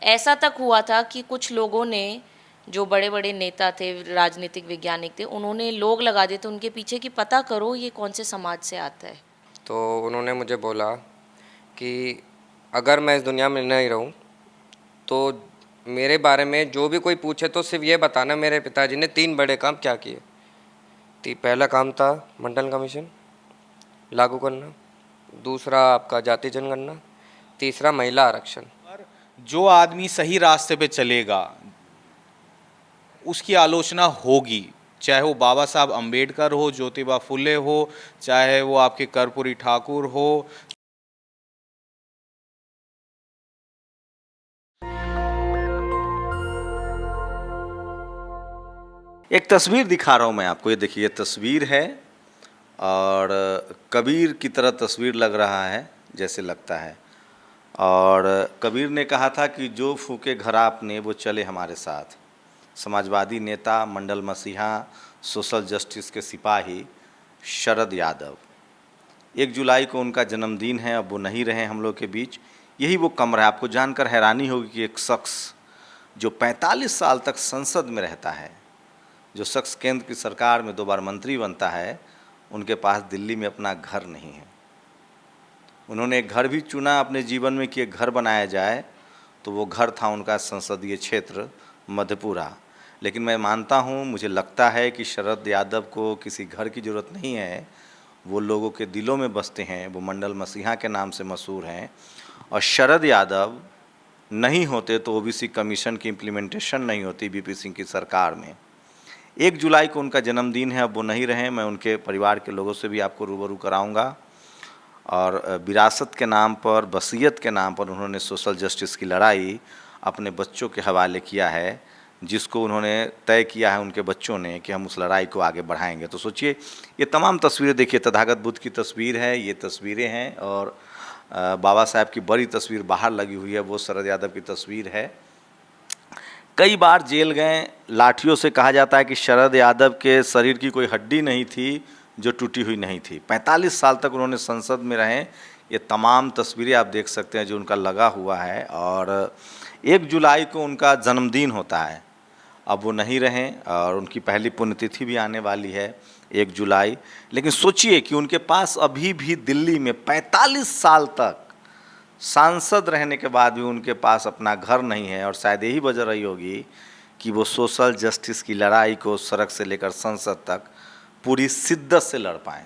ऐसा तक हुआ था कि कुछ लोगों ने, जो बड़े बड़े नेता थे, राजनीतिक वैज्ञानिक थे, उन्होंने लोग लगा दिए थे उनके पीछे कि पता करो ये कौन से समाज से आता है। तो उन्होंने मुझे बोला कि अगर मैं इस दुनिया में नहीं रहूं तो मेरे बारे में जो भी कोई पूछे तो सिर्फ ये बताना मेरे पिताजी ने 3 बड़े काम क्या किए। पहला काम था मंडल कमीशन लागू करना, दूसरा आपका जाति जनगणना, तीसरा महिला आरक्षण। पर जो आदमी सही रास्ते पे चलेगा उसकी आलोचना होगी, चाहे वो बाबा साहब अंबेडकर हो, ज्योतिबा फुले हो, चाहे वो आपके कर्पूरी ठाकुर हो। एक तस्वीर दिखा रहा हूँ मैं आपको, ये देखिए, ये तस्वीर है और कबीर की तरह तस्वीर लग रहा है, जैसे लगता है। और कबीर ने कहा था कि जो फूके घर आपने वो चले हमारे साथ। समाजवादी नेता, मंडल मसीहा, सोशल जस्टिस के सिपाही शरद यादव। 1 जुलाई को उनका जन्मदिन है, अब वो नहीं रहे हम लोग के बीच। यही वो कमरा है। आपको जानकर हैरानी होगी कि एक शख्स जो 45 साल तक संसद में रहता है, जो शख्स केंद्र की सरकार में 2 बार मंत्री बनता है, उनके पास दिल्ली में अपना घर नहीं है। उन्होंने एक घर भी चुना अपने जीवन में कि एक घर बनाया जाए, तो वो घर था उनका संसदीय क्षेत्र मधेपुरा। लेकिन मैं मानता हूँ, मुझे लगता है कि शरद यादव को किसी घर की ज़रूरत नहीं है, वो लोगों के दिलों में बसते हैं। वो मंडल मसीहा के नाम से मशहूर हैं। और शरद यादव नहीं होते तो ओबीसी कमीशन की इम्प्लीमेंटेशन नहीं होती वीपी सिंह की सरकार में। 1 जुलाई को उनका जन्मदिन है, अब वो नहीं रहे। मैं उनके परिवार के लोगों से भी आपको रूबरू कराऊंगा। और विरासत के नाम पर, वसीयत के नाम पर उन्होंने सोशल जस्टिस की लड़ाई अपने बच्चों के हवाले किया है, जिसको उन्होंने तय किया है उनके बच्चों ने कि हम उस लड़ाई को आगे बढ़ाएंगे। तो सोचिए, ये तमाम तस्वीरें देखिए, तथागत बुद्ध की तस्वीर है, ये तस्वीरें हैं। और बाबा साहब की बड़ी तस्वीर बाहर लगी हुई है, वो शरद यादव की तस्वीर है। कई बार जेल गए, लाठियों से कहा जाता है कि शरद यादव के शरीर की कोई हड्डी नहीं थी जो टूटी हुई नहीं थी। 45 साल तक उन्होंने संसद में रहे। ये तमाम तस्वीरें आप देख सकते हैं जो उनका लगा हुआ है। और 1 जुलाई को उनका जन्मदिन होता है, अब वो नहीं रहे और उनकी पहली पुण्यतिथि भी आने वाली है 1 जुलाई। लेकिन सोचिए कि उनके पास अभी भी दिल्ली में 45 साल तक सांसद रहने के बाद भी उनके पास अपना घर नहीं है। और शायद यही वजह रही होगी कि वो सोशल जस्टिस की लड़ाई को सड़क से लेकर संसद तक पूरी शिद्दत से लड़ पाएँ।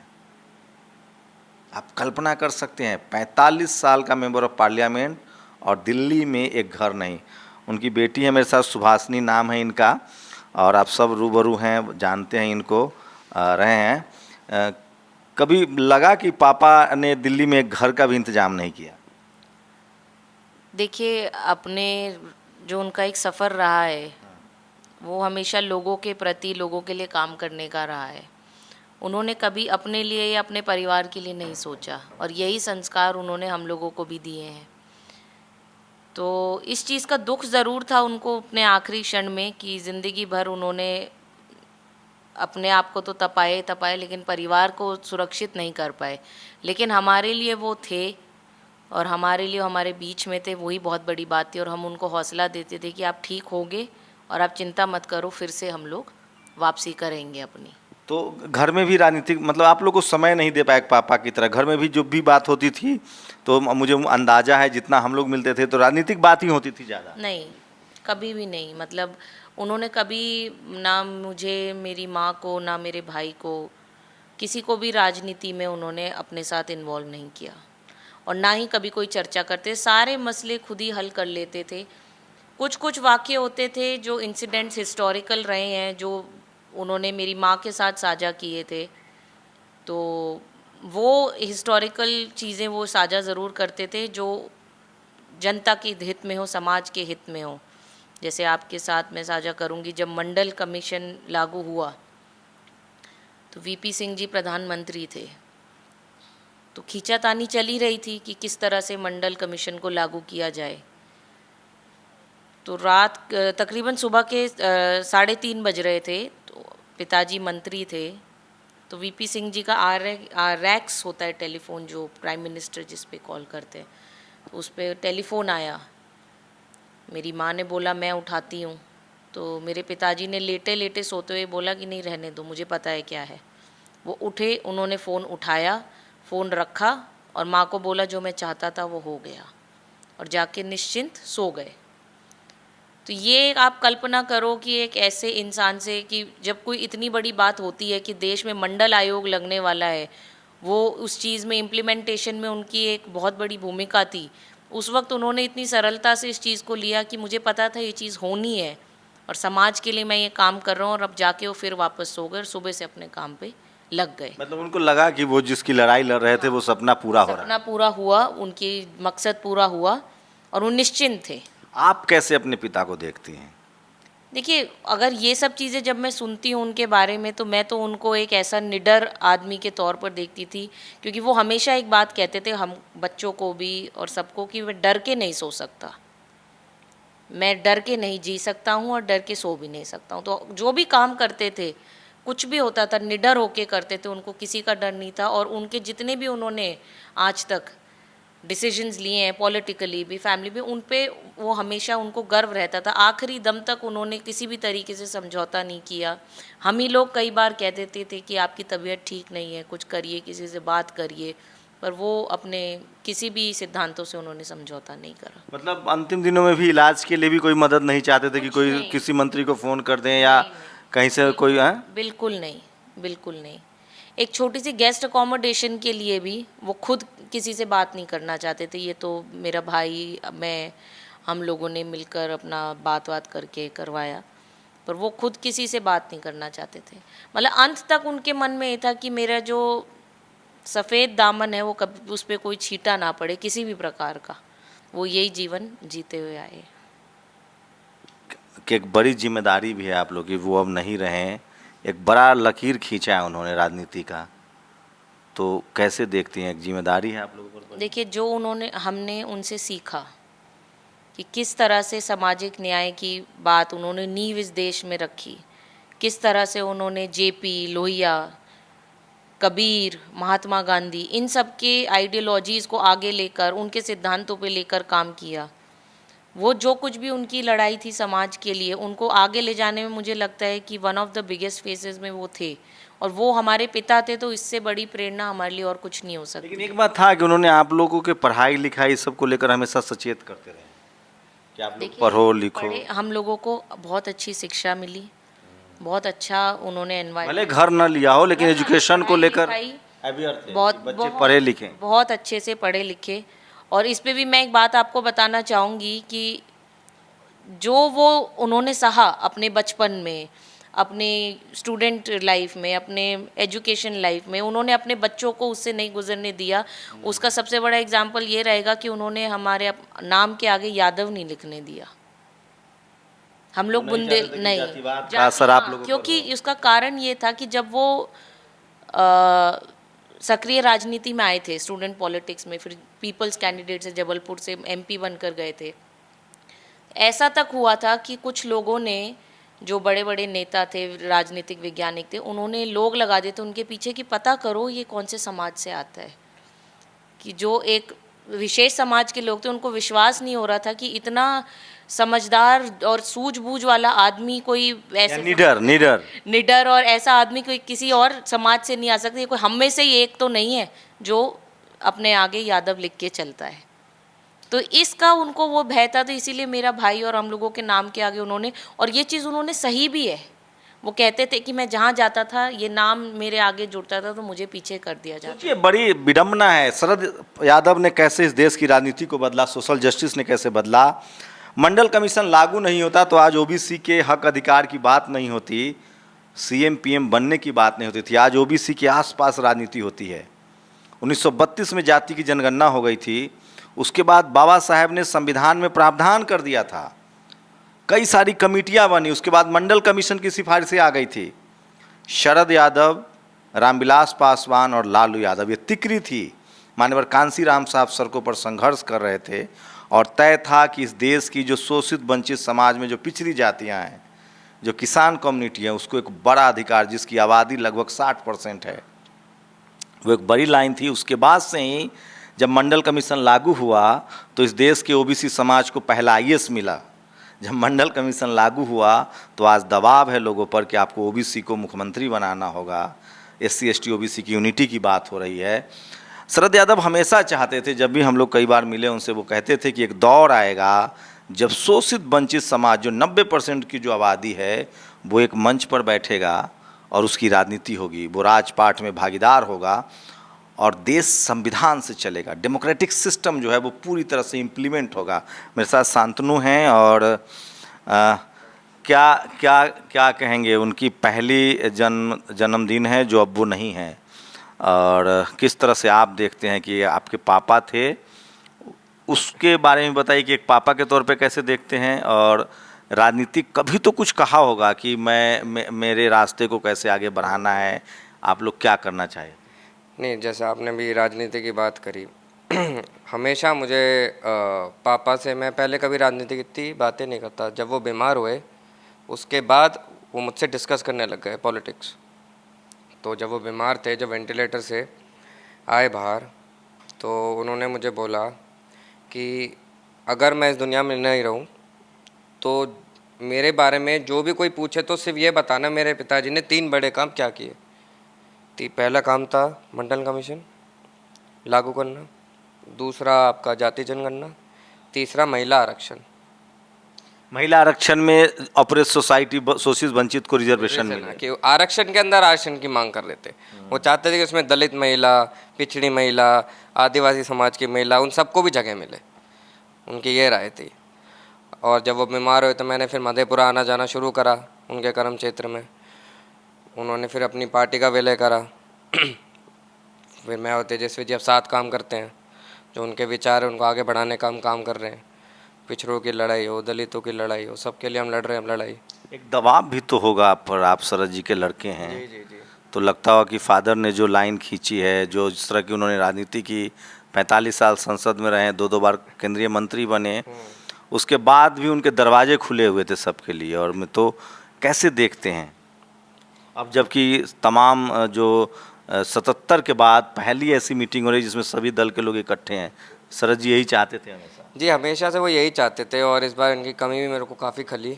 आप कल्पना कर सकते हैं, 45 साल का मेंबर ऑफ पार्लियामेंट और दिल्ली में एक घर नहीं। उनकी बेटी है मेरे साथ, सुभाषिनी नाम है इनका, और आप सब रूबरू हैं, जानते हैं इनको, रहे हैं। कभी लगा कि पापा ने दिल्ली में एक घर का भी इंतजाम नहीं किया? देखिए, अपने जो उनका एक सफ़र रहा है वो हमेशा लोगों के प्रति, लोगों के लिए काम करने का रहा है। उन्होंने कभी अपने लिए या अपने परिवार के लिए नहीं सोचा, और यही संस्कार उन्होंने हम लोगों को भी दिए हैं। तो इस चीज़ का दुख ज़रूर था उनको अपने आखिरी क्षण में कि ज़िंदगी भर उन्होंने अपने आप को तो तपाए तपाए, लेकिन परिवार को सुरक्षित नहीं कर पाए। लेकिन हमारे लिए वो थे, और हमारे लिए हमारे बीच में थे, वही बहुत बड़ी बात थी। और हम उनको हौसला देते थे कि आप ठीक होगे और आप चिंता मत करो, फिर से हम लोग वापसी करेंगे अपनी। तो घर में भी राजनीतिक, मतलब आप लोग को समय नहीं दे पाए पापा की तरह? घर में भी जो भी बात होती थी, तो मुझे अंदाजा है जितना हम लोग मिलते थे तो राजनीतिक बात ही होती थी ज़्यादा। नहीं, कभी भी नहीं। मतलब उन्होंने कभी ना मुझे, मेरी माँ को, ना मेरे भाई को, किसी को भी राजनीति में उन्होंने अपने साथ इन्वॉल्व नहीं किया, और ना ही कभी कोई चर्चा करते। सारे मसले खुद ही हल कर लेते थे। कुछ कुछ वाक़ये होते थे जो इंसिडेंट्स हिस्टोरिकल रहे हैं, जो उन्होंने मेरी माँ के साथ साझा किए थे, तो वो हिस्टोरिकल चीज़ें वो साझा ज़रूर करते थे जो जनता के हित में हो, समाज के हित में हो। जैसे आपके साथ मैं साझा करूंगी, जब मंडल कमीशन लागू हुआ तो वीपी सिंह जी प्रधानमंत्री थे, तो खींचातानी चली रही थी कि किस तरह से मंडल कमीशन को लागू किया जाए। तो रात तकरीबन सुबह के 3:30 बज रहे थे, तो पिताजी मंत्री थे, तो वीपी सिंह जी का रैक्स होता है टेलीफोन, जो प्राइम मिनिस्टर जिस पे कॉल करते हैं, तो उस पर टेलीफोन आया मेरी माँ ने बोला मैं उठाती हूँ, तो मेरे पिताजी ने लेटे लेटे सोते हुए बोला कि नहीं रहने दो, मुझे पता है क्या है। वो उठे, उन्होंने फ़ोन उठाया, फ़ोन रखा और माँ को बोला जो मैं चाहता था वो हो गया, और जाके निश्चिंत सो गए। तो ये आप कल्पना करो कि एक ऐसे इंसान से, कि जब कोई इतनी बड़ी बात होती है कि देश में मंडल आयोग लगने वाला है, वो उस चीज़ में इम्प्लीमेंटेशन में उनकी एक बहुत बड़ी भूमिका थी, उस वक्त उन्होंने इतनी सरलता से इस चीज़ को लिया कि मुझे पता था ये चीज़ होनी है और समाज के लिए मैं ये काम कर रहा हूँ, और अब जाके वो फिर वापस सो गए और सुबह से अपने काम पे लग गए। मतलब उनको लगा कि वो जिसकी लड़ाई लड़ रहे थे वो सपना पूरा हो रहा सपना पूरा हुआ, उनकी मकसद पूरा हुआ और वो निश्चिंत थे। है। आप कैसे अपने पिता को देखती हैं? देखिए, अगर ये सब चीज़ें जब मैं सुनती हूँ उनके बारे में, तो मैं तो उनको एक ऐसा निडर आदमी के तौर पर देखती थी, क्योंकि वो हमेशा एक बात कहते थे हम बच्चों को भी और सबको, कि मैं डर के नहीं सो सकता, मैं डर के नहीं जी सकता हूँ और डर के सो भी नहीं सकता हूँ। तो जो भी काम करते थे, कुछ भी होता था, निडर होके करते थे, उनको किसी का डर नहीं था। और उनके जितने भी उन्होंने आज तक डिसीजंस लिए हैं, पॉलिटिकली भी, फैमिली भी, उन पे वो हमेशा उनको गर्व रहता था। आखिरी दम तक उन्होंने किसी भी तरीके से समझौता नहीं किया। हम ही लोग कई बार कह देते थे कि आपकी तबीयत ठीक नहीं है, कुछ करिए, किसी से बात करिए, पर वो अपने किसी भी सिद्धांतों से उन्होंने समझौता नहीं करा। मतलब अंतिम दिनों में भी इलाज के लिए भी कोई मदद नहीं चाहते थे कि कुछ कोई नहीं। किसी मंत्री को फ़ोन कर दें या कहीं से कोई है? बिल्कुल नहीं, बिल्कुल नहीं। एक छोटी सी गेस्ट अकोमोडेशन के लिए भी वो खुद किसी से बात नहीं करना चाहते थे। ये तो मेरा भाई, मैं, हम लोगों ने मिलकर अपना बात करके करवाया, पर वो खुद किसी से बात नहीं करना चाहते थे। मतलब अंत तक उनके मन में ये था कि मेरा जो सफ़ेद दामन है वो कभी उस पर कोई छींटा ना पड़े किसी भी प्रकार का। वो यही जीवन जीते हुए आए। कि एक बड़ी जिम्मेदारी भी है आप लोग की, वो अब नहीं रहे हैं, एक बड़ा लकीर खींचा है उन्होंने राजनीति का, तो कैसे देखती हैं? एक जिम्मेदारी है आप लोगों पर? देखिए, जो उन्होंने, हमने उनसे सीखा कि किस तरह से सामाजिक न्याय की बात उन्होंने नींव इस देश में रखी, किस तरह से उन्होंने जेपी, लोहिया, कबीर, महात्मा गांधी, इन सब के आइडियोलॉजीज़ को आगे लेकर, उनके सिद्धांतों पे लेकर काम किया। वो जो कुछ भी उनकी लड़ाई थी समाज के लिए, उनको आगे ले जाने में मुझे लगता है कि one of the biggest faces में वो थे, और वो हमारे पिता थे। तो इससे बड़ी प्रेरणा हमारे लिए और कुछ नहीं हो सकती। लेकिन एक बात था कि उन्होंने आप लोगों के पढ़ाई लिखाई सब को लेकर हमेशा सचेत करते रहे कि आप लोग देखिए, पढ़ो लिखो। पढ़े, हम लोगों को बहुत अच्छी शिक्षा मिली, बहुत अच्छा उन्होंने भले एनवायरनमेंट, घर न लिया हो लेकिन एजुकेशन को लेकर बहुत बच्चे पढ़े लिखे। बहुत अच्छे से पढ़े लिखे। और इस पे भी मैं एक बात आपको बताना चाहूँगी कि जो वो उन्होंने सहा अपने बचपन में, अपने स्टूडेंट लाइफ में, अपने एजुकेशन लाइफ में, उन्होंने अपने बच्चों को उससे नहीं गुजरने दिया। उसका सबसे बड़ा एग्जाम्पल ये रहेगा कि उन्होंने हमारे नाम के आगे यादव नहीं लिखने दिया। हम लोग बुंदेल नहीं, का असर आप लोगों पर क्योंकि उसका कारण ये था कि जब वो सक्रिय राजनीति में आए थे, स्टूडेंट पॉलिटिक्स में, फिर पीपल्स कैंडिडेट से जबलपुर से एमपी बनकर गए थे, ऐसा तक हुआ था कि कुछ लोगों ने, जो बड़े बड़े नेता थे, राजनीतिक वैज्ञानिक थे, उन्होंने लोग लगा दिए थे उनके पीछे कि पता करो ये कौन से समाज से आता है। कि जो एक विशेष समाज के लोग थे, उनको विश्वास नहीं हो रहा था कि इतना समझदार और सूझबूझ वाला आदमी कोई ऐसे निडर और ऐसा आदमी कोई किसी और समाज से नहीं आ सकता। कोई हम में से ही एक तो नहीं है जो अपने आगे यादव लिख के चलता है। तो इसका उनको वो भय था, तो इसीलिए मेरा भाई और हम लोगों के नाम के आगे उन्होंने, और ये चीज़ उन्होंने सही भी है, वो कहते थे कि मैं जहाँ जाता था ये नाम मेरे आगे जुड़ता था तो मुझे पीछे कर दिया जाता। ये बड़ी विडम्बना है। शरद यादव ने कैसे इस देश की राजनीति को बदला, सोशल जस्टिस ने कैसे बदला। मंडल कमीशन लागू नहीं होता तो आज ओबीसी के हक अधिकार की बात नहीं होती, सीएम पीएम बनने की बात नहीं होती थी। आज ओबीसी के आसपास राजनीति होती है। 1932 में जाति की जनगणना हो गई थी, उसके बाद बाबा साहेब ने संविधान में प्रावधान कर दिया था, कई सारी कमेटियां बनी, उसके बाद मंडल कमीशन की सिफारिशें आ गई थी। शरद यादव, रामविलास पासवान और लालू यादव, ये तिकरी थी। मान्यवर कांसीराम साहब सड़कों पर संघर्ष कर रहे थे और तय था कि इस देश की जो शोषित वंचित समाज में जो पिछड़ी जातियां हैं, जो किसान कम्युनिटी है, उसको एक बड़ा अधिकार, जिसकी आबादी लगभग 60% है, वो एक बड़ी लाइन थी। उसके बाद से ही जब मंडल कमीशन लागू हुआ तो इस देश के ओबीसी समाज को पहला आईएएस मिला, जब मंडल कमीशन लागू हुआ तो आज दबाव है लोगों पर कि आपको ओबीसी को मुख्यमंत्री बनाना होगा, एससी एसटी ओबीसी की यूनिटी की बात हो रही है। शरद यादव हमेशा चाहते थे, जब भी हम लोग कई बार मिले उनसे, वो कहते थे कि एक दौर आएगा जब शोषित वंचित समाज, जो 90% की जो आबादी है, वो एक मंच पर बैठेगा और उसकी राजनीति होगी, वो राजपाट में भागीदार होगा और देश संविधान से चलेगा, डेमोक्रेटिक सिस्टम जो है वो पूरी तरह से इम्प्लीमेंट होगा। मेरे साथ शांतनु हैं और क्या क्या क्या कहेंगे, उनकी पहली जन्मदिन है जो अब वो नहीं है, और किस तरह से आप देखते हैं कि आपके पापा थे, उसके बारे में बताइए कि एक पापा के तौर पे कैसे देखते हैं, और राजनीति कभी तो कुछ कहा होगा कि मेरे रास्ते को कैसे आगे बढ़ाना है, आप लोग क्या करना चाहिए? नहीं, जैसे आपने भी राजनीति की बात करी हमेशा मुझे पापा से, मैं पहले कभी राजनीति की इतनी बातें नहीं करता, जब वो बीमार हुए उसके बाद वो मुझसे डिस्कस करने लग गए पॉलिटिक्स। तो जब वो बीमार थे, जब वेंटिलेटर से आए बाहर, तो उन्होंने मुझे बोला कि अगर मैं इस दुनिया में नहीं रहूं तो मेरे बारे में जो भी कोई पूछे तो सिर्फ ये बताना मेरे पिताजी ने 3 बड़े काम क्या किए। पहला काम था मंडल कमीशन लागू करना, दूसरा आपका जाति जनगणना, तीसरा महिला आरक्षण। महिला आरक्षण में ऑपरेट सोसाइटी शोषित वंचित को रिजर्वेशन मिले, कि आरक्षण के अंदर आरक्षण की मांग कर रहे थे। वो चाहते थे कि उसमें दलित महिला, पिछड़ी महिला, आदिवासी समाज की महिला, उन सबको भी जगह मिले, उनकी ये राय थी। और जब वो बीमार हुए तो मैंने फिर मधेपुरा आना जाना शुरू करा उनके कर्म क्षेत्र में। उन्होंने फिर अपनी पार्टी का विलय करा फिर मैं और तेजस्वी जी अब साथ काम करते हैं, जो उनके विचार है उनको आगे बढ़ाने का हम काम कर रहे हैं। पिछड़ों की लड़ाई हो, दलितों की लड़ाई हो, सबके लिए हम लड़ रहे हैं लड़ाई। एक दबाव भी तो होगा आप पर, आप शरद जी के लड़के हैं। जी जी जी। तो लगता होगा कि फादर ने जो लाइन खींची है, जो जिस तरह की उन्होंने राजनीति की, 45 साल संसद में रहे, 2 बार केंद्रीय मंत्री बने, उसके बाद भी उनके दरवाजे खुले हुए थे सबके लिए। और मैं तो कैसे देखते हैं अब, जबकि तमाम जो 77 के बाद पहली ऐसी मीटिंग हो रही जिसमें सभी दल के लोग इकट्ठे हैं, शरद जी यही चाहते थे हमेशा? जी, हमेशा से वो यही चाहते थे और इस बार इनकी कमी भी मेरे को काफ़ी खली।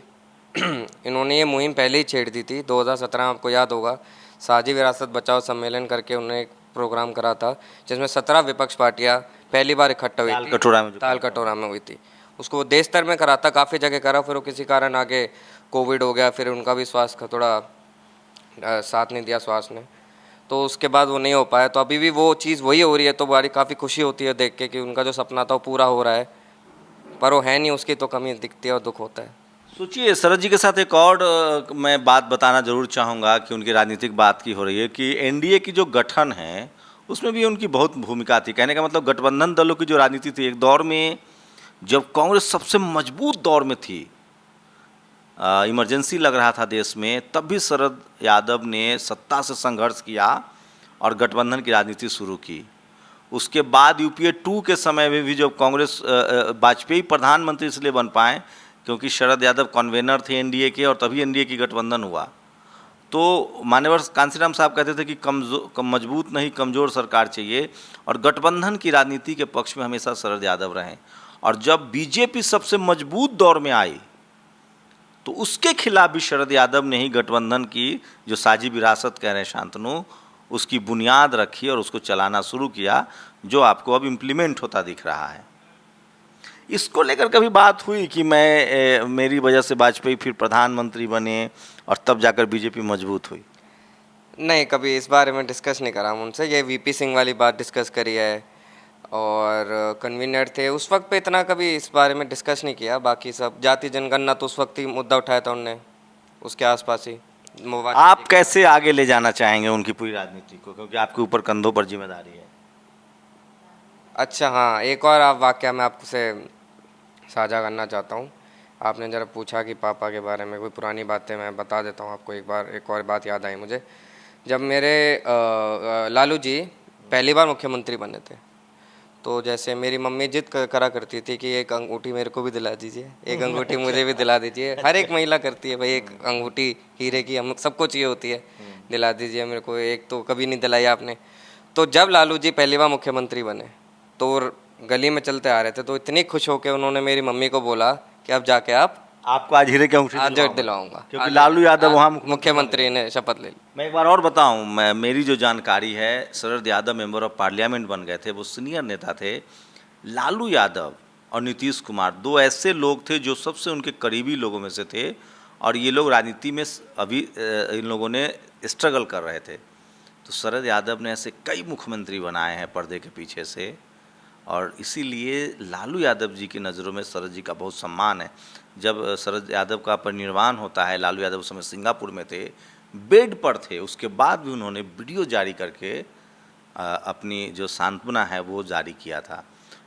इन्होंने ये मुहिम पहले ही छेड़ दी थी। 2017 आपको याद होगा, साझी विरासत बचाओ सम्मेलन करके उन्होंने एक प्रोग्राम करा था जिसमें 17 विपक्ष पार्टियां पहली बार इकट्ठा हुई थी। ताल कटोरा में हुई थी। उसको वो देश स्तर में करा था, काफ़ी जगह करा, फिर वो किसी कारण आगे कोविड हो गया, फिर उनका भी स्वास्थ्य का थोड़ा साथ नहीं दिया स्वास्थ्य ने, तो उसके बाद वो नहीं हो पाया। तो अभी भी वो चीज़ वही हो रही है, तो बड़ी काफ़ी खुशी होती है देख के कि उनका जो सपना था वो पूरा हो रहा है, पर वो है नहीं, उसकी तो कमी दिखती है और दुख होता है। सोचिए, शरद जी के साथ एक और मैं बात बताना जरूर चाहूँगा कि उनकी राजनीतिक बात की हो रही है कि एनडीए की जो गठन है उसमें भी उनकी बहुत भूमिका थी। कहने का मतलब गठबंधन दलों की जो राजनीति थी, एक दौर में जब कांग्रेस सबसे मजबूत दौर में थी, इमरजेंसी लग रहा था देश में, तब भी शरद यादव ने सत्ता से संघर्ष किया और गठबंधन की राजनीति शुरू की। उसके बाद यूपीए 2 के समय में भी जब कांग्रेस, वाजपेयी प्रधानमंत्री इसलिए बन पाए क्योंकि शरद यादव कन्वेनर थे एनडीए के, और तभी एनडीए की गठबंधन हुआ। तो मान्यवर कांसीराम साहब कहते थे कि मजबूत नहीं कमज़ोर सरकार चाहिए, और गठबंधन की राजनीति के पक्ष में हमेशा शरद यादव रहे। और जब बीजेपी सबसे मजबूत दौर में आई तो उसके खिलाफ भी शरद यादव ने ही गठबंधन की जो साझी विरासत कह रहे हैं शांतनु, उसकी बुनियाद रखी और उसको चलाना शुरू किया, जो आपको अब इम्प्लीमेंट होता दिख रहा है। इसको लेकर कभी बात हुई कि मेरी वजह से वाजपेयी फिर प्रधानमंत्री बने और तब जाकर बीजेपी मजबूत हुई? नहीं, कभी इस बारे में डिस्कस नहीं करा हम उनसे। ये वीपी सिंह वाली बात डिस्कस करी है, और कन्वीनर थे उस वक्त पे इतना कभी इस बारे में डिस्कस नहीं किया। बाकी सब जाति जनगणना तो उस वक्त ही मुद्दा उठाया था उनने, उसके आसपास ही। आप कैसे आगे ले जाना चाहेंगे उनकी पूरी राजनीति को, क्योंकि आपके ऊपर कंधों पर जिम्मेदारी है? अच्छा, हाँ, एक और आप वाकया मैं आपसे साझा करना चाहता हूँ। आपने जरा पूछा कि पापा के बारे में कोई पुरानी बातें, मैं बता देता हूँ आपको। एक और बात याद आई मुझे, जब मेरे लालू जी पहली बार मुख्यमंत्री बने थे, तो जैसे मेरी मम्मी जिद करा करती थी कि एक अंगूठी मेरे को भी दिला दीजिए, एक अंगूठी मुझे भी दिला दीजिए। हर एक महिला करती है भाई, एक अंगूठी हीरे की हम सबको चाहिए होती है, दिला दीजिए मेरे को। एक तो कभी नहीं दिलाई आपने। तो जब लालू जी पहली बार मुख्यमंत्री बने तो गली में चलते आ रहे थे, तो इतनी खुश होकर उन्होंने मेरी मम्मी को बोला कि अब जाके आप आपको आज हीरे की अंगूठी आज दिलवाऊंगा। दिलवाऊंगा, क्योंकि आज लालू यादव आज वहाँ मुख्यमंत्री ने शपथ ले ली। मैं एक बार और बताऊं, मेरी जो जानकारी है, Sharad Yadav member of parliament बन गए थे, वो सीनियर नेता थे। लालू यादव और नीतीश कुमार दो ऐसे लोग थे जो सबसे उनके करीबी लोगों में से थे, और ये लोग राजनीति में अभी इन लोगों ने स्ट्रगल कर रहे थे। तो शरद यादव ने ऐसे कई मुख्यमंत्री बनाए हैं पर्दे के पीछे से, और इसीलिए लालू यादव जी की नज़रों में शरद जी का बहुत सम्मान है। जब शरद यादव का परिनिर्वाण होता है, लालू यादव उस समय सिंगापुर में थे, बेड पर थे, उसके बाद भी उन्होंने वीडियो जारी करके अपनी जो सांत्वना है वो जारी किया था।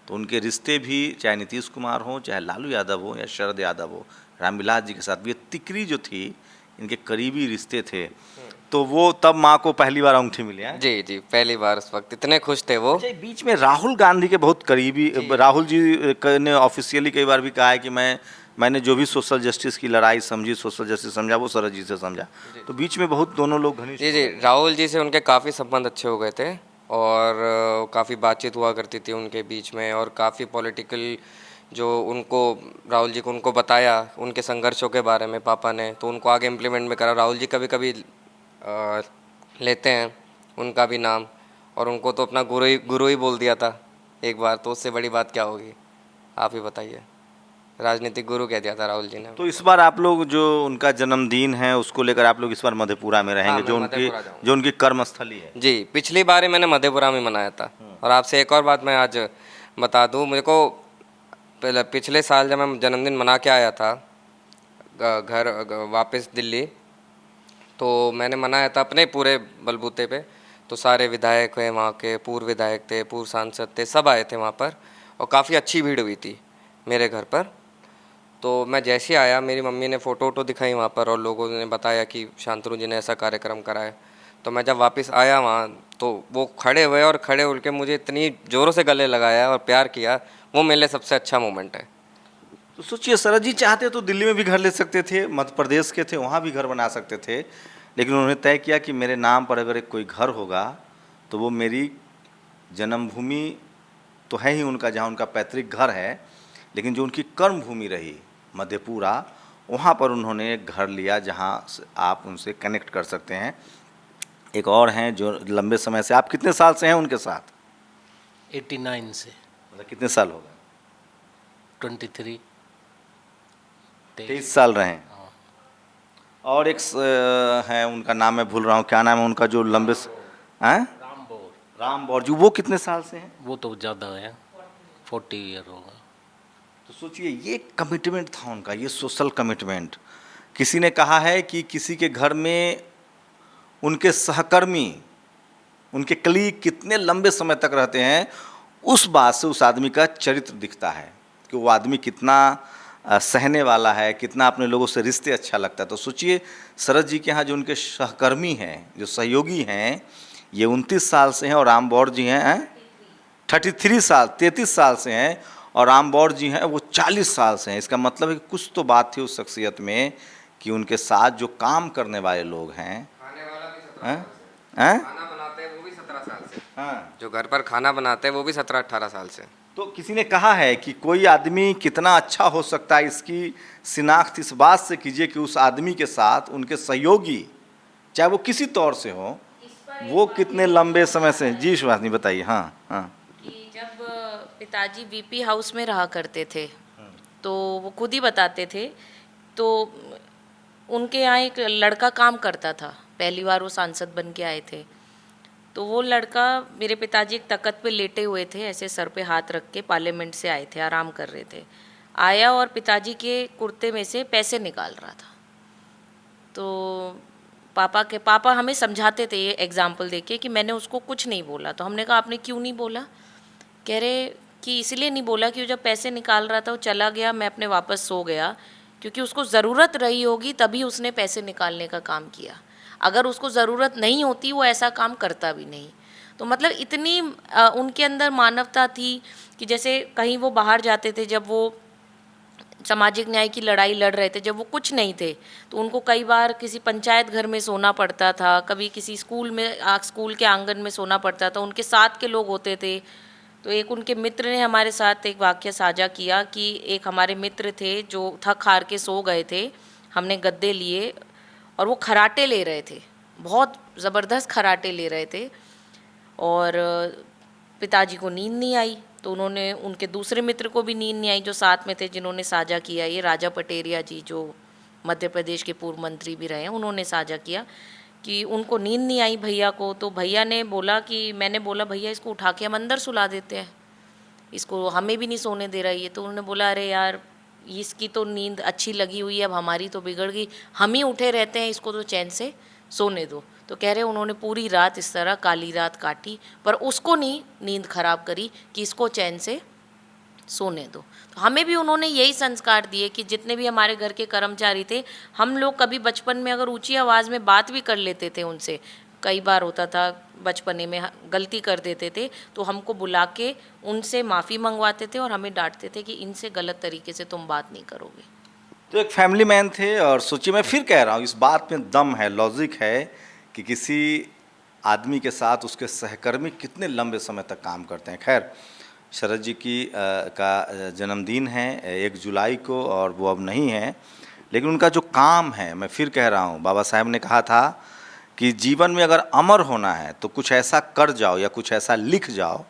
तो उनके रिश्ते भी, चाहे नीतीश कुमार हों, चाहे लालू यादव हो या शरद यादव हो, रामविलास जी के साथ भी ये तिकरी जो थी, इनके करीबी रिश्ते थे। तो वो तब माँ को पहली बार अंगूठी मिली है। जी जी, पहली बार उस वक्त इतने खुश थे वो। अच्छा, बीच में राहुल गांधी के बहुत करीबी, राहुल जी ने ऑफिशियली कई बार भी कहा है कि मैंने जो भी सोशल जस्टिस की लड़ाई समझी, सोशल जस्टिस समझा, वो शरद जी से समझा। तो बीच में बहुत दोनों लोग घनिष्ठ। जी जी, राहुल जी से उनके काफ़ी संबंध अच्छे हो गए थे, और काफ़ी बातचीत हुआ करती थी उनके बीच में, और काफ़ी पॉलिटिकल जो उनको, राहुल जी को उनको बताया उनके संघर्षों के बारे में पापा ने, तो उनको आगे इम्प्लीमेंट में करा। राहुल जी कभी कभी लेते हैं उनका भी नाम, और उनको तो अपना गुरु ही बोल दिया था एक बार, तो उससे बड़ी बात क्या होगी, आप ही बताइए। राजनीतिक गुरु कह दिया था राहुल जी ने। तो इस बार आप लोग जो उनका जन्मदिन है उसको लेकर आप लोग इस बार मधेपुरा में रहेंगे, हाँ, मैं मधेपुरा जाऊँगा। जो उनकी कर्मस्थली है। जी, पिछली बार ही मैंने मधेपुरा में मनाया था। और आपसे एक और बात मैं आज बता दूं, मेरे को पिछले साल जब मैं जन्मदिन मना के आया था घर वापस दिल्ली, तो मैंने मनाया था अपने पूरे बलबूते पे। तो सारे विधायक हैं वहाँ के, पूर्व विधायक थे, पूर्व सांसद थे, सब आए थे वहाँ पर, और काफ़ी अच्छी भीड़ हुई थी मेरे घर पर। तो मैं जैसे ही आया, मेरी मम्मी ने फ़ोटो वोटो दिखाई वहाँ पर, और लोगों ने बताया कि शांतनु जी ने ऐसा कार्यक्रम करा है। तो मैं जब वापस आया वहाँ, तो वो खड़े हुए और खड़े उड़ के मुझे इतनी ज़ोरों से गले लगाया और प्यार किया, वो मेरे लिए सबसे अच्छा मोमेंट है। तो सोचिए, शरद जी चाहते तो दिल्ली में भी घर ले सकते थे, मध्य प्रदेश के थे, वहाँ भी घर बना सकते थे, लेकिन उन्होंने तय किया कि मेरे नाम पर अगर एक कोई घर होगा तो वो मेरी जन्मभूमि तो है ही उनका, जहाँ उनका पैतृक घर है, लेकिन जो उनकी कर्म भूमि रही मधेपुरा, वहाँ पर उन्होंने एक घर लिया जहाँ आप उनसे कनेक्ट कर सकते हैं। एक और हैं जो लंबे समय से, आप कितने साल से हैं उनके साथ? 89 से। मतलब कितने साल हो गए? 23 23 साल रहे हैं। और एक है, उनका नाम मैं भूल रहा हूँ, क्या नाम है उनका, जो लंबे हैं? राम बौर जी, वो कितने साल से हैं? वो तो ज़्यादा है, 40 ईयर होगा। तो सोचिए, ये कमिटमेंट था उनका, ये सोशल कमिटमेंट। किसी ने कहा है कि किसी के घर में उनके सहकर्मी, उनके कलीग कितने लंबे समय तक रहते हैं, उस बात से उस आदमी का चरित्र दिखता है कि वो आदमी कितना सहने वाला है, कितना अपने लोगों से रिश्ते अच्छा लगता है। तो सोचिए, शरद जी के यहाँ जो उनके सहकर्मी हैं, जो सहयोगी हैं, ये 29 साल से हैं, और राम बौर जी हैं 33 साल से हैं, और राम बौर जी हैं वो 40 साल से हैं। इसका मतलब है कि कुछ तो बात थी उस शख्सियत में कि उनके साथ जो काम करने वाले लोग हैं, खाना बनाते हैं वो भी 17 साल से। हाँ, जो घर पर खाना बनाते हैं वो भी 17-18 साल से। तो किसी ने कहा है कि कोई आदमी कितना अच्छा हो सकता है, इसकी शिनाख्त इस बात से कीजिए कि उस आदमी के साथ उनके सहयोगी, चाहे वो किसी तौर से हो, वो कितने लंबे समय से। जी सुहासिनी बताइए। हाँ हाँ। कि जब पिताजी वीपी हाउस में रहा करते थे, तो वो खुद ही बताते थे, तो उनके यहाँ एक लड़का काम करता था, पहली बार वो सांसद बन के आए थे। तो वो लड़का, मेरे पिताजी एक तख्त पे लेटे हुए थे, ऐसे सर पे हाथ रख के, पार्लियामेंट से आए थे, आराम कर रहे थे, आया और पिताजी के कुर्ते में से पैसे निकाल रहा था। तो पापा हमें समझाते थे ये एग्जाम्पल देके कि मैंने उसको कुछ नहीं बोला। तो हमने कहा आपने क्यों नहीं बोला? कह रहे कि इसलिए नहीं बोला कि वो जब पैसे निकाल रहा था वो चला गया, मैं अपने वापस सो गया, क्योंकि उसको ज़रूरत रही होगी तभी उसने पैसे निकालने का काम किया, अगर उसको ज़रूरत नहीं होती वो ऐसा काम करता भी नहीं। तो मतलब इतनी उनके अंदर मानवता थी कि जैसे कहीं वो बाहर जाते थे, जब वो सामाजिक न्याय की लड़ाई लड़ रहे थे, जब वो कुछ नहीं थे, तो उनको कई बार किसी पंचायत घर में सोना पड़ता था, कभी किसी स्कूल में स्कूल के आंगन में सोना पड़ता था, उनके साथ के लोग होते थे तो एक उनके मित्र ने हमारे साथ एक वाक्य साझा किया कि एक हमारे मित्र थे जो थक हार के सो गए थे, हमने गद्दे लिए और वो खराटे ले रहे थे, बहुत ज़बरदस्त खराटे ले रहे थे, और पिताजी को नींद नहीं आई, तो उन्होंने, उनके दूसरे मित्र को भी नींद नहीं आई जो साथ में थे, जिन्होंने साझा किया, ये राजा पटेरिया जी जो मध्य प्रदेश के पूर्व मंत्री भी रहे हैं, उन्होंने साझा किया कि उनको नींद नहीं आई भैया को। तो भैया ने बोला कि, मैंने बोला भैया इसको उठा के हम अंदर सुला देते हैं, इसको हमें भी नहीं सोने दे रहा है ये। तो उन्होंने बोला अरे यार इसकी तो नींद अच्छी लगी हुई है, अब हमारी तो बिगड़ गई, हम ही उठे रहते हैं, इसको तो चैन से सोने दो। तो कह रहे उन्होंने पूरी रात इस तरह काली रात काटी, पर उसको नहीं नींद खराब करी कि इसको चैन से सोने दो। तो हमें भी उन्होंने यही संस्कार दिए कि जितने भी हमारे घर के कर्मचारी थे, हम लोग कभी बचपन में अगर ऊंची आवाज़ में बात भी कर लेते थे उनसे, कई बार होता था बचपने में गलती कर देते थे, तो हमको बुला के उनसे माफ़ी मंगवाते थे और हमें डांटते थे कि इनसे गलत तरीके से तुम बात नहीं करोगे। तो एक फैमिली मैन थे, और सोचिए, मैं फिर कह रहा हूँ, इस बात में दम है, लॉजिक है कि किसी आदमी के साथ उसके सहकर्मी कितने लंबे समय तक काम करते हैं। खैर, शरद जी का जन्मदिन है 1 जुलाई को, और वो अब नहीं है, लेकिन उनका जो काम है, मैं फिर कह रहा हूँ, बाबा साहब ने कहा था कि जीवन में अगर अमर होना है तो कुछ ऐसा कर जाओ या कुछ ऐसा लिख जाओ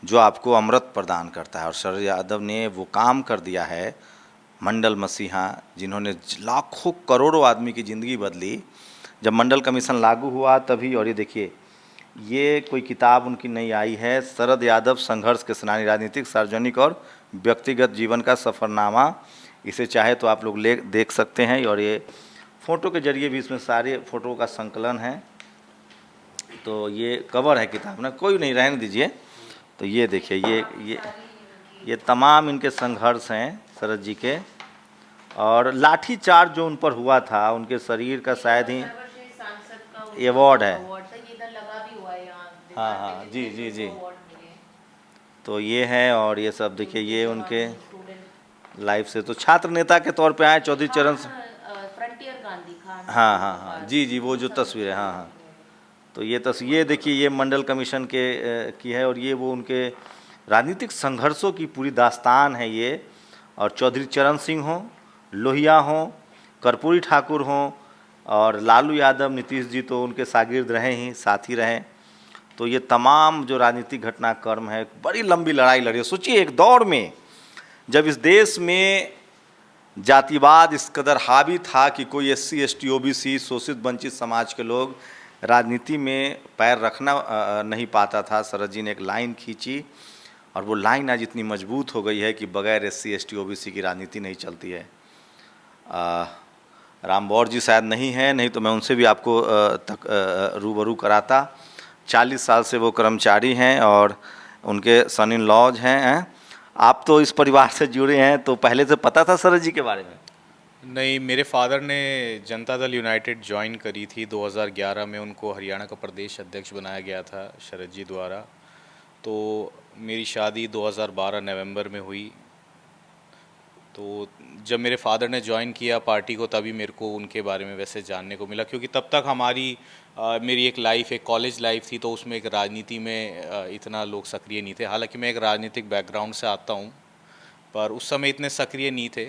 जो आपको अमृत प्रदान करता है। और शरद यादव ने वो काम कर दिया है। मंडल मसीहा, जिन्होंने लाखों करोड़ों आदमी की ज़िंदगी बदली, जब मंडल कमीशन लागू हुआ तभी। और ये देखिए, ये कोई किताब उनकी नहीं आई है, शरद यादव संघर्ष के सेनानी, राजनीतिक, सार्वजनिक और व्यक्तिगत जीवन का सफ़रनामा। इसे चाहे तो आप लोग देख सकते हैं, और ये फ़ोटो के जरिए भी इसमें सारे फ़ोटो का संकलन है। तो ये कवर है किताब ना, कोई नहीं, रहने दीजिए। तो ये देखिए, ये तमाम इनके संघर्ष हैं शरद जी के, और लाठी चार्ज जो उन पर हुआ था, उनके शरीर का शायद ही अवार्ड है। हाँ हाँ, जी जी जी। तो ये है, और ये सब देखिए, ये उनके लाइफ से। तो छात्र नेता के तौर पे आए चौधरी चरण सिंह, फ्रंटियर गांधी खान, हाँ हाँ हाँ, जी जी, वो जो तस्वीर है, हाँ हाँ। तो ये तस्वीर देखिए, ये मंडल कमीशन के की है, और ये वो उनके राजनीतिक संघर्षों की पूरी दास्तान है ये। और चौधरी चरण सिंह हों, लोहिया हों, कर्पूरी ठाकुर हों, और लालू यादव, नीतीश जी तो उनके शागिर्द रहे ही, साथी रहे। तो ये तमाम जो राजनीतिक घटनाक्रम है, बड़ी लंबी लड़ाई लड़ी। सोचिए, एक दौर में जब इस देश में जातिवाद इस कदर हावी था कि कोई SC ST OBC शोषित वंचित समाज के लोग राजनीति में पैर रखना नहीं पाता था, शरद जी ने एक लाइन खींची, और वो लाइन आज इतनी मजबूत हो गई है कि बगैर SC ST OBC की राजनीति नहीं चलती है। रामबौर जी शायद नहीं है, नहीं तो मैं उनसे भी आपको रूबरू कराता। 40 साल से वो कर्मचारी हैं, और उनके सन इन लॉज हैं। आप तो इस परिवार से जुड़े हैं, तो पहले से पता था शरद जी के बारे में? नहीं, मेरे फादर ने जनता दल यूनाइटेड ज्वाइन करी थी 2011 में, उनको हरियाणा का प्रदेश अध्यक्ष बनाया गया था शरद जी द्वारा। तो मेरी शादी 2012 नवंबर में हुई। तो जब मेरे फादर ने ज्वाइन किया पार्टी को, तभी मेरे को उनके बारे में वैसे जानने को मिला, क्योंकि तब तक मेरी एक लाइफ, एक कॉलेज लाइफ थी, तो उसमें एक राजनीति में इतना लोग सक्रिय नहीं थे। हालांकि मैं एक राजनीतिक बैकग्राउंड से आता हूं, पर उस समय इतने सक्रिय नहीं थे।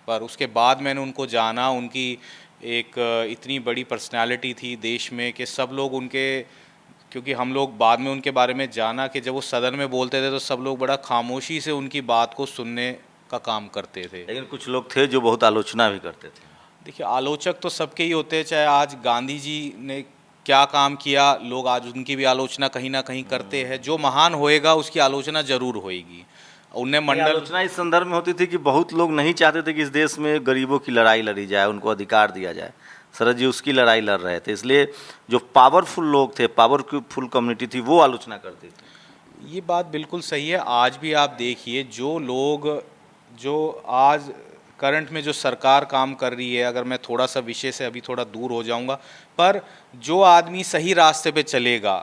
पर उसके बाद मैंने उनको जाना, उनकी एक इतनी बड़ी पर्सनालिटी थी देश में कि सब लोग उनके, क्योंकि हम लोग बाद में उनके बारे में जाना कि जब वो सदन में बोलते थे तो सब लोग बड़ा खामोशी से उनकी बात को सुनने का काम करते थे। लेकिन कुछ लोग थे जो बहुत आलोचना भी करते थे। देखिए, आलोचक तो सबके ही होते हैं, चाहे आज गांधी जी ने क्या काम किया, लोग आज उनकी भी आलोचना कहीं ना कहीं करते हैं। जो महान होएगा उसकी आलोचना जरूर होएगी। उन्हें मंडल, आलोचना इस संदर्भ में होती थी कि बहुत लोग नहीं चाहते थे कि इस देश में गरीबों की लड़ाई लड़ी जाए, उनको अधिकार दिया जाए। शरद जी उसकी लड़ाई लड़ रहे थे, इसलिए जो पावरफुल लोग थे, पावरफुल कम्युनिटी थी, वो आलोचना करती थी। ये बात बिल्कुल सही है। आज भी आप देखिए, जो लोग, जो आज करंट में जो सरकार काम कर रही है, अगर मैं थोड़ा सा विषय से अभी थोड़ा दूर हो जाऊंगा, पर जो आदमी सही रास्ते पे चलेगा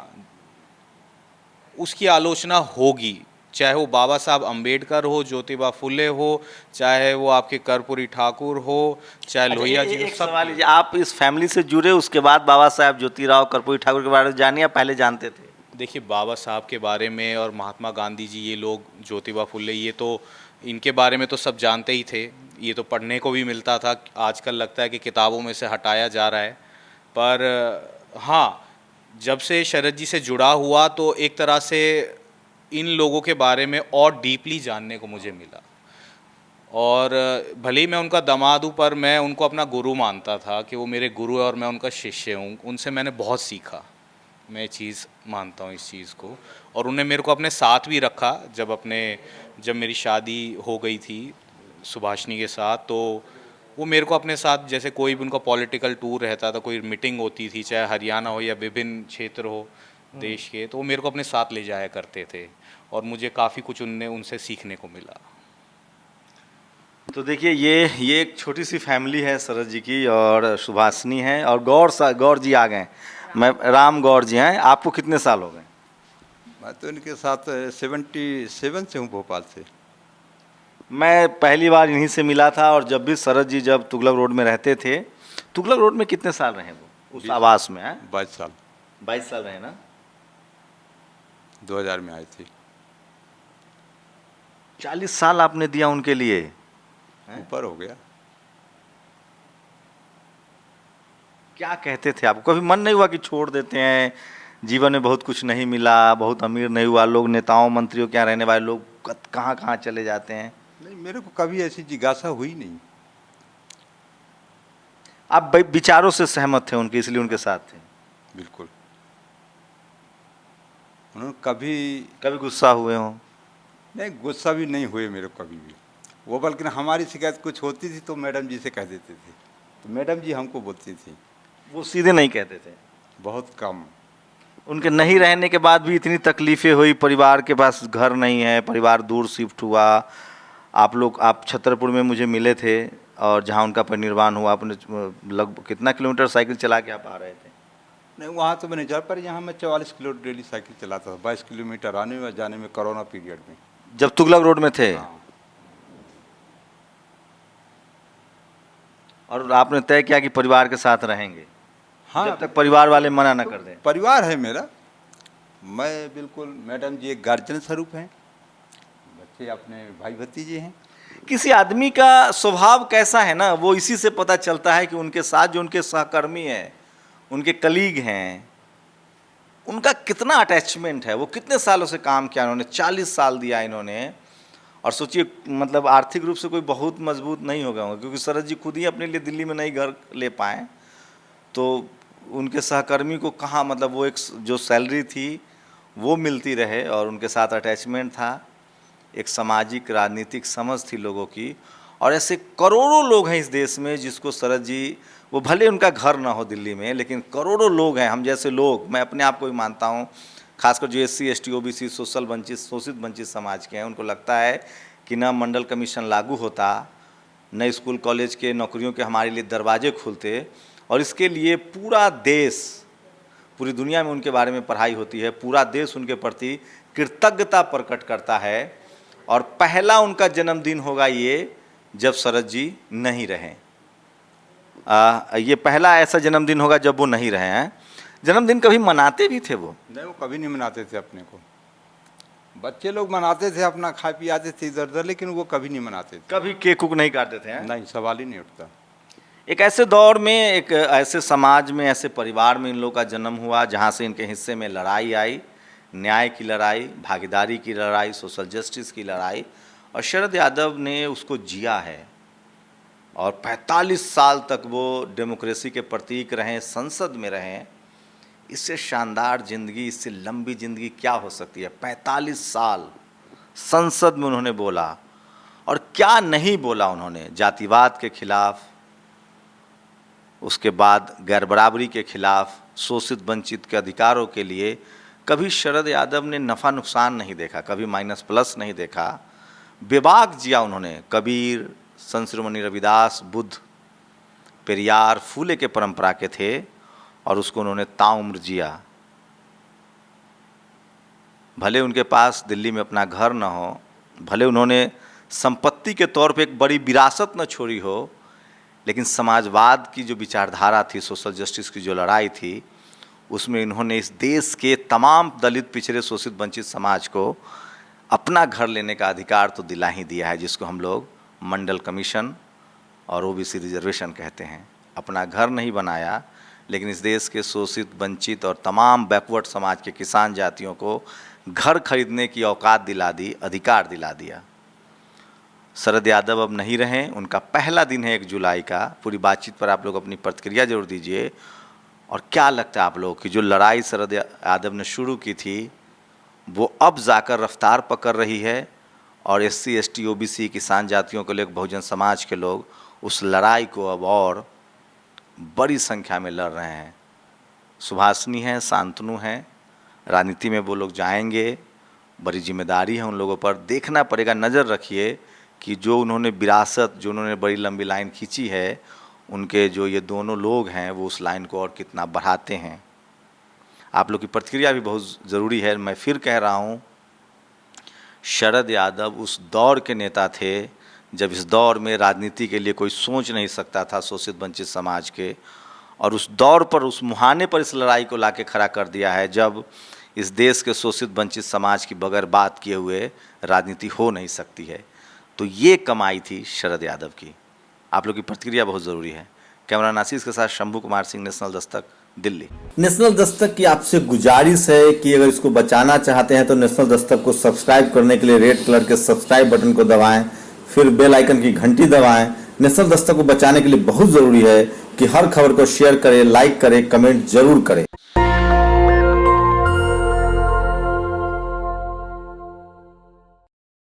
उसकी आलोचना होगी, चाहे वो बाबा साहब अंबेडकर हो, ज्योतिबा फुले हो, चाहे वो आपके कर्पूरी ठाकुर हो, चाहे लोहिया जी। एक सवाल लीजिए, आप इस फैमिली से जुड़े, उसके बाद बाबा साहब ज्योतिराव कर्पूरी ठाकुर के बारे में जानिए या पहले जानते थे? देखिए, बाबा साहब के बारे में और महात्मा गांधी जी, ये लोग, ज्योतिबा फुले, ये तो इनके बारे में तो सब जानते ही थे। ये तो पढ़ने को भी मिलता था। आजकल लगता है कि किताबों में से हटाया जा रहा है। पर हाँ, जब से शरद जी से जुड़ा हुआ तो एक तरह से इन लोगों के बारे में और डीपली जानने को मुझे मिला। और भले ही मैं उनका दामाद हूँ, पर मैं उनको अपना गुरु मानता था कि वो मेरे गुरु है और मैं उनका शिष्य हूँ। उनसे मैंने बहुत सीखा। मैं ये चीज़ मानता हूँ इस चीज़ को। और उन्हें मेरे को अपने साथ भी रखा जब मेरी शादी हो गई थी सुभाषिनी के साथ, तो वो मेरे को अपने साथ, जैसे कोई भी उनका पॉलिटिकल टूर रहता था, कोई मीटिंग होती थी, चाहे हरियाणा हो या विभिन्न क्षेत्र हो देश के, तो वो मेरे को अपने साथ ले जाया करते थे। और मुझे काफ़ी कुछ उनसे सीखने को मिला। तो देखिए, ये एक छोटी सी फैमिली है शरद जी की, और सुभाषिनी है, और गौर जी आ गए। मैं राम गौर जी हैं। आपको कितने साल हो गए? मैं तो इनके साथ 77 से हूँ, भोपाल से। मैं पहली बार इन्हीं से मिला था, और जब भी शरद जी जब तुगलक रोड में रहते थे, तुगलक रोड में कितने साल रहे वो उस आवास में? हैं 22 साल। 22 साल रहे ना? 2000 में आई थी। 40 साल आपने दिया उनके लिए? ऊपर हो गया। क्या कहते थे आपको? कभी मन नहीं हुआ कि छोड़ देते हैं, जीवन में बहुत कुछ नहीं मिला, बहुत अमीर नहीं हुआ, लोग नेताओं मंत्रियों के यहाँ रहने वाले लोग कहाँ कहाँ चले जाते हैं? नहीं, मेरे को कभी ऐसी जिज्ञासा हुई नहीं। आप विचारों से सहमत थे उनके, इसलिए उनके साथ थे? बिल्कुल। उन्होंने कभी गुस्सा हुए हों? नहीं, गुस्सा भी नहीं हुए मेरे को कभी भी। वो बल्कि हमारी शिकायत कुछ होती थी तो मैडम जी से कह देते थे, तो मैडम जी हमको बोलती थी। वो सीधे नहीं कहते थे? बहुत कम। उनके नहीं रहने के बाद भी इतनी तकलीफें हुई, परिवार के पास घर नहीं है, परिवार दूर शिफ्ट हुआ, आप छतरपुर में मुझे मिले थे, और जहाँ उनका परिनिर्वाण हुआ, आपने लगभग कितना किलोमीटर साइकिल चला के आप आ रहे थे? नहीं, वहाँ तो मैं नहीं जा, पर यहाँ मैं 44 किलो डेली साइकिल चलाता था, 22 किलोमीटर आने में जाने में, कोरोना पीरियड में। जब तुगलक रोड में थे? हाँ। और आपने तय किया कि परिवार के साथ रहेंगे? हाँ, जब तक परिवार वाले मना न कर दें। परिवार है मेरा। मैं बिल्कुल, मैडम जी एक गार्जियन स्वरूप हैं, बच्चे अपने भाई भतीजे हैं। किसी आदमी का स्वभाव कैसा है ना, वो इसी से पता चलता है कि उनके साथ जो उनके सहकर्मी हैं, उनके कलीग हैं, उनका कितना अटैचमेंट है। वो कितने सालों से काम किया इन्होंने, 40 साल दिया इन्होंने। और सोचिए, मतलब आर्थिक रूप से कोई बहुत मजबूत नहीं हो गए होंगे, क्योंकि शरद जी खुद ही अपने लिए दिल्ली में नई घर ले पाए, तो उनके सहकर्मी को कहाँ, मतलब वो एक जो सैलरी थी वो मिलती रहे, और उनके साथ अटैचमेंट था, एक सामाजिक राजनीतिक समझ थी लोगों की। और ऐसे करोड़ों लोग हैं इस देश में जिसको शरद जी, वो भले उनका घर ना हो दिल्ली में, लेकिन करोड़ों लोग हैं, हम जैसे लोग, मैं अपने आप को भी मानता हूँ, खासकर जो SC ST OBC शोषित वंचित समाज के हैं, उनको लगता है कि न मंडल कमीशन लागू होता, न स्कूल कॉलेज के नौकरियों के हमारे लिए दरवाजे खुलते, और इसके लिए पूरा देश, पूरी दुनिया में उनके बारे में पढ़ाई होती है, पूरा देश उनके प्रति कृतज्ञता प्रकट करता है। और पहला उनका जन्मदिन होगा ये जब शरद जी नहीं रहें। ये पहला ऐसा जन्मदिन होगा जब वो नहीं रहे हैं। जन्मदिन कभी मनाते भी थे वो? नहीं, वो कभी नहीं मनाते थे अपने को। बच्चे लोग मनाते थे, अपना खा पी आते थे इधर उधर, लेकिन वो कभी नहीं मनाते थे। कभी केक उक नहीं काटते थे? नहीं, सवाल ही नहीं उठता। एक ऐसे दौर में, एक ऐसे समाज में, ऐसे परिवार में इन लोगों का जन्म हुआ जहाँ से इनके हिस्से में लड़ाई आई, न्याय की लड़ाई, भागीदारी की लड़ाई, सोशल जस्टिस की लड़ाई, और शरद यादव ने उसको जिया है। और 45 साल तक वो डेमोक्रेसी के प्रतीक रहें, संसद में रहें। इससे शानदार ज़िंदगी, इससे लंबी ज़िंदगी क्या हो सकती है? 45 साल संसद में उन्होंने बोला, और क्या नहीं बोला उन्होंने, जातिवाद के खिलाफ, उसके बाद गैर बराबरी के खिलाफ, शोषित वंचित के अधिकारों के लिए। कभी शरद यादव ने नफ़ा नुकसान नहीं देखा, कभी माइनस प्लस नहीं देखा। बेबाक जिया उन्होंने। कबीर, संत शिरोमणि रविदास, बुद्ध, पेरियार, फूले के परंपरा के थे, और उसको उन्होंने ताउम्र जिया। भले उनके पास दिल्ली में अपना घर न हो, भले उन्होंने संपत्ति के तौर पे एक बड़ी विरासत न छोड़ी हो, लेकिन समाजवाद की जो विचारधारा थी, सोशल जस्टिस की जो लड़ाई थी, उसमें इन्होंने इस देश के तमाम दलित, पिछड़े, शोषित, वंचित समाज को अपना घर लेने का अधिकार तो दिला ही दिया है, जिसको हम लोग मंडल कमीशन और ओबीसी रिजर्वेशन कहते हैं। अपना घर नहीं बनाया, लेकिन इस देश के शोषित, वंचित और तमाम बैकवर्ड समाज के किसान जातियों को घर खरीदने की औकात दिला दी, अधिकार दिला दिया। शरद यादव अब नहीं रहे, उनका पहला दिन है 1 जुलाई का। पूरी बातचीत पर आप लोग अपनी प्रतिक्रिया जरूर दीजिए। और क्या लगता है आप लोग कि जो लड़ाई शरद यादव ने शुरू की थी वो अब जाकर रफ्तार पकड़ रही है, और SC, ST, OBC, किसान जातियों को लेकर बहुजन समाज के लोग उस लड़ाई को अब और बड़ी संख्या में लड़ रहे हैं। सुभाषिनी हैं, शांतनु हैं, राजनीति में वो लोग जाएंगे, बड़ी जिम्मेदारी है उन लोगों पर। देखना पड़ेगा, नज़र रखिए कि जो उन्होंने विरासत, जो उन्होंने बड़ी लंबी लाइन खींची है, उनके जो ये दोनों लोग हैं वो उस लाइन को और कितना बढ़ाते हैं। आप लोग की प्रतिक्रिया भी बहुत ज़रूरी है। मैं फिर कह रहा हूँ, शरद यादव उस दौर के नेता थे जब इस दौर में राजनीति के लिए कोई सोच नहीं सकता था शोषित, वंचित समाज के, और उस दौर पर, उस मुहाने पर इस लड़ाई को लाके खड़ा कर दिया है जब इस देश के शोषित, वंचित समाज की बगैर बात किए हुए राजनीति हो नहीं सकती है। तो ये कमाई थी शरद यादव की। आप लोग की प्रतिक्रिया बहुत ज़रूरी है। कैमरा आशीष के साथ शंभू कुमार सिंह, नेशनल दस्तक, दिल्ली। नेशनल दस्तक की आपसे गुजारिश है कि अगर इसको बचाना चाहते हैं तो नेशनल दस्तक को सब्सक्राइब करने के लिए रेड कलर के सब्सक्राइब बटन को दबाएं, फिर बेल आइकन की घंटी दबाएं। नेशनल दस्तक को बचाने के लिए बहुत ज़रूरी है कि हर खबर को शेयर करें, लाइक करें, कमेंट जरूर करें।